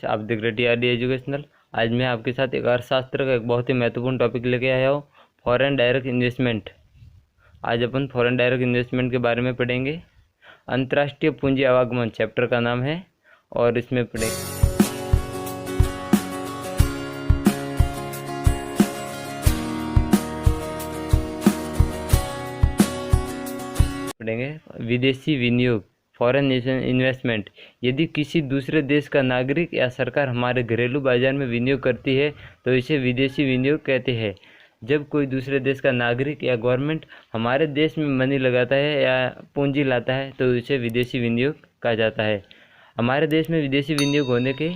आप देख रहे TRD एजुकेशनल। आज मैं आपके साथ एक अर्थशास्त्र का एक बहुत ही महत्वपूर्ण टॉपिक लेके आया हूँ, फॉरेन डायरेक्ट इन्वेस्टमेंट। आज अपन फॉरेन डायरेक्ट इन्वेस्टमेंट के बारे में पढ़ेंगे। अंतर्राष्ट्रीय पूंजी आवागमन चैप्टर का नाम है और इसमें पढ़ेंगे विदेशी विनियोग, फॉरेन इन्वेस्टमेंट। यदि किसी दूसरे देश का नागरिक या सरकार हमारे घरेलू बाजार में विनियोग करती है तो इसे विदेशी विनियोग कहते हैं। जब कोई दूसरे देश का नागरिक या गवर्नमेंट हमारे देश में मनी लगाता है या पूंजी लाता है तो इसे विदेशी विनियोग कहा जाता है। हमारे देश में विदेशी विनियोग होने के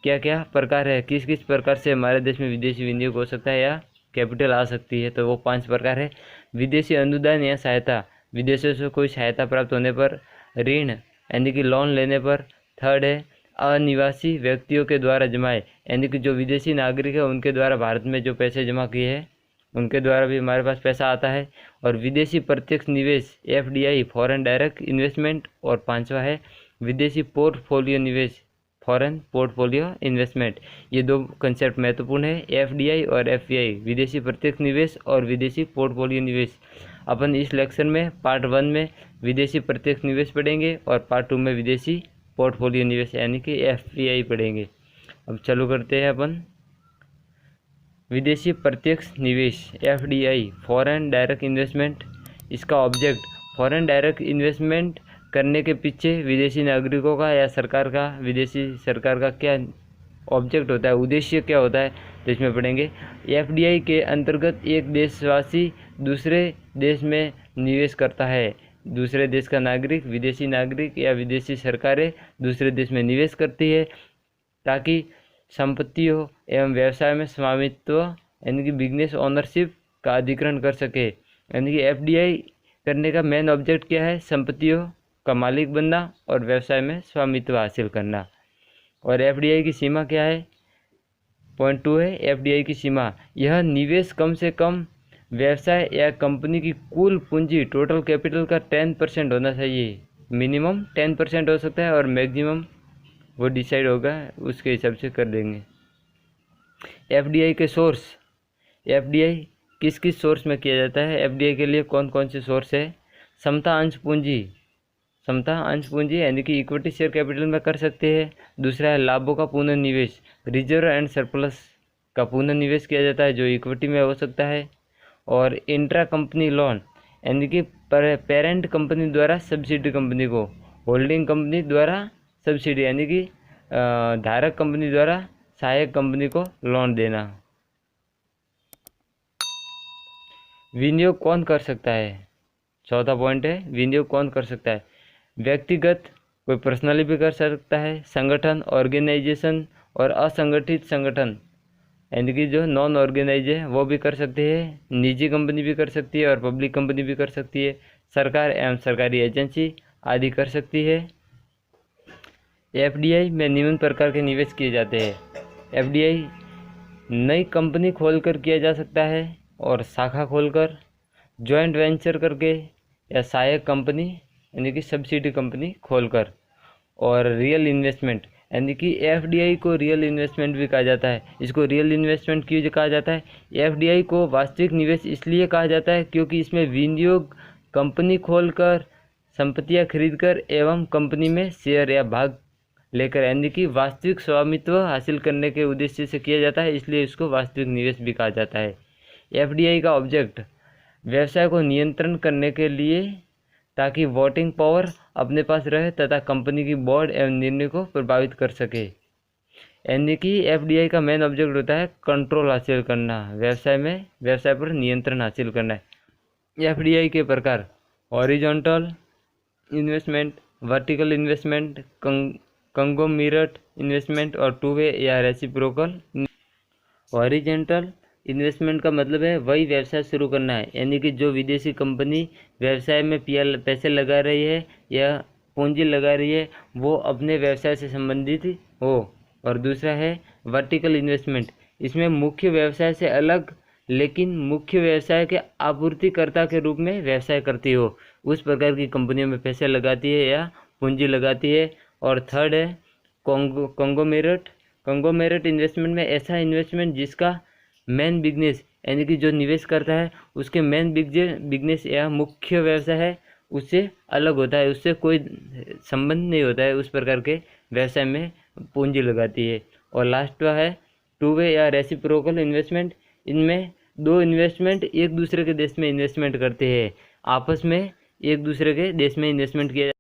क्या क्या प्रकार है, किस किस प्रकार से हमारे देश में विदेशी विनियोग हो सकता है या कैपिटल आ सकती है, तो वो 5 प्रकार है। विदेशी अनुदान या सहायता, विदेशों से कोई सहायता प्राप्त होने पर, ऋण यानी कि लोन लेने पर। थर्ड है अनिवासी व्यक्तियों के द्वारा जमाए, यानी कि जो विदेशी नागरिक है उनके द्वारा भारत में जो पैसे जमा किए हैं उनके द्वारा भी हमारे पास पैसा आता है। और विदेशी प्रत्यक्ष निवेश FDI, फॉरेन डायरेक्ट इन्वेस्टमेंट। और 5वां है विदेशी पोर्टफोलियो निवेश, फॉरेन पोर्टफोलियो इन्वेस्टमेंट। ये 2 कंसेप्ट महत्वपूर्ण है, FDI और FPI, विदेशी प्रत्यक्ष निवेश और विदेशी पोर्टफोलियो निवेश। अपन इस लेक्चर में पार्ट 1 में विदेशी प्रत्यक्ष निवेश पढ़ेंगे और पार्ट 2 में विदेशी पोर्टफोलियो निवेश यानी कि FPI पढ़ेंगे। अब चालू करते हैं अपन। विदेशी प्रत्यक्ष निवेश FDI, फॉरेन डायरेक्ट इन्वेस्टमेंट। इसका ऑब्जेक्ट, फॉरेन डायरेक्ट इन्वेस्टमेंट करने के पीछे विदेशी नागरिकों का या सरकार का, विदेशी सरकार का क्या ऑब्जेक्ट होता है, उद्देश्य क्या होता है, तो इसमें पढ़ेंगे। FDI के अंतर्गत एक देशवासी दूसरे देश में निवेश करता है। दूसरे देश का नागरिक, विदेशी नागरिक या विदेशी सरकारें दूसरे देश में निवेश करती है ताकि संपत्तियों एवं व्यवसाय में स्वामित्व यानी कि बिजनेस ओनरशिप का अधिग्रहण कर सके। यानी कि FDI करने का मेन ऑब्जेक्ट क्या है, संपत्तियों का मालिक बनना और व्यवसाय में स्वामित्व हासिल करना। और FDI की सीमा क्या है, पॉइंट 2 है FDI की सीमा। यह निवेश कम से कम व्यवसाय या कंपनी की कुल पूंजी, टोटल कैपिटल का 10% होना चाहिए। मिनिमम 10% हो सकता है और मैक्सिमम वो डिसाइड होगा, उसके हिसाब से कर देंगे। FDI के सोर्स, FDI किस किस सोर्स में किया जाता है, FDI के लिए कौन कौन से सोर्स है। समता अंश पूंजी, समता अंश पूंजी यानी कि इक्विटी शेयर कैपिटल में कर सकते हैं। दूसरा है लाभों का पुनर्निवेश, रिजर्व एंड सरप्लस का पुनर्निवेश किया जाता है जो इक्विटी में हो सकता है। और इंट्रा कंपनी लोन यानी कि पेरेंट कंपनी द्वारा सब्सिडी कंपनी को, होल्डिंग कंपनी द्वारा सब्सिडी यानी कि धारक कंपनी द्वारा सहायक कंपनी को लोन देना। विनियोग कौन कर सकता है, चौथा पॉइंट है विनियोग कौन कर सकता है। व्यक्तिगत, कोई पर्सनली भी कर सकता है, संगठन, ऑर्गेनाइजेशन और असंगठित संगठन यानी कि जो नॉन ऑर्गेनाइज है वो भी कर सकते हैं। निजी कंपनी भी कर सकती है और पब्लिक कंपनी भी कर सकती है। सरकार एवं सरकारी एजेंसी आदि कर सकती है। FDI में निम्न प्रकार के निवेश किए जाते हैं। FDI नई कंपनी खोलकर किया जा सकता है और शाखा खोलकर, जॉइंट वेंचर करके या सहायक कंपनी यानी कि सब्सिडी कंपनी खोलकर। और रियल इन्वेस्टमेंट यानी कि FDI को रियल इन्वेस्टमेंट भी कहा जाता है। इसको रियल इन्वेस्टमेंट क्यों कहा जाता है, FDI को वास्तविक निवेश इसलिए कहा जाता है क्योंकि इसमें विनियोग कंपनी खोलकर, संपत्तियां खरीदकर एवं कंपनी में शेयर या भाग लेकर यानी कि वास्तविक स्वामित्व हासिल करने के उद्देश्य से किया जाता है, इसलिए इसको वास्तविक निवेश भी कहा जाता है। FDI का ऑब्जेक्ट व्यवसाय को नियंत्रण करने के लिए ताकि वोटिंग पावर अपने पास रहे तथा कंपनी की बोर्ड एवं निर्णय को प्रभावित कर सके। यानी कि FDI का मेन ऑब्जेक्ट होता है कंट्रोल हासिल करना, व्यवसाय पर नियंत्रण हासिल करना है। FDI के प्रकार, horizontal investment, vertical investment, conglomerate investment और टू वे या रेसिप्रोकल। हॉरिजॉन्टल इन्वेस्टमेंट का मतलब है वही व्यवसाय शुरू करना है, यानी कि जो विदेशी कंपनी व्यवसाय में पैसे लगा रही है या पूंजी लगा रही है वो अपने व्यवसाय से संबंधित हो। और दूसरा है वर्टिकल इन्वेस्टमेंट, इसमें मुख्य व्यवसाय से अलग लेकिन मुख्य व्यवसाय के आपूर्तिकर्ता के रूप में व्यवसाय करती हो, उस प्रकार की कंपनियों में पैसे लगाती है या पूंजी लगाती है। और थर्ड है कंग्लोमेरेट, कंग्लोमेरेट इन्वेस्टमेंट में ऐसा इन्वेस्टमेंट जिसका मेन बिजनेस यानी कि जो निवेश करता है उसके मेन बिजनेस या मुख्य व्यवसाय है उससे अलग होता है, उससे कोई संबंध नहीं होता है, उस प्रकार के व्यवसाय में पूंजी लगाती है। और लास्ट है टू वे या रेसिप्रोकल इन्वेस्टमेंट। इनमें दो इन्वेस्टमेंट एक दूसरे के देश में इन्वेस्टमेंट करते हैं, आपस में एक दूसरे के देश में इन्वेस्टमेंट किया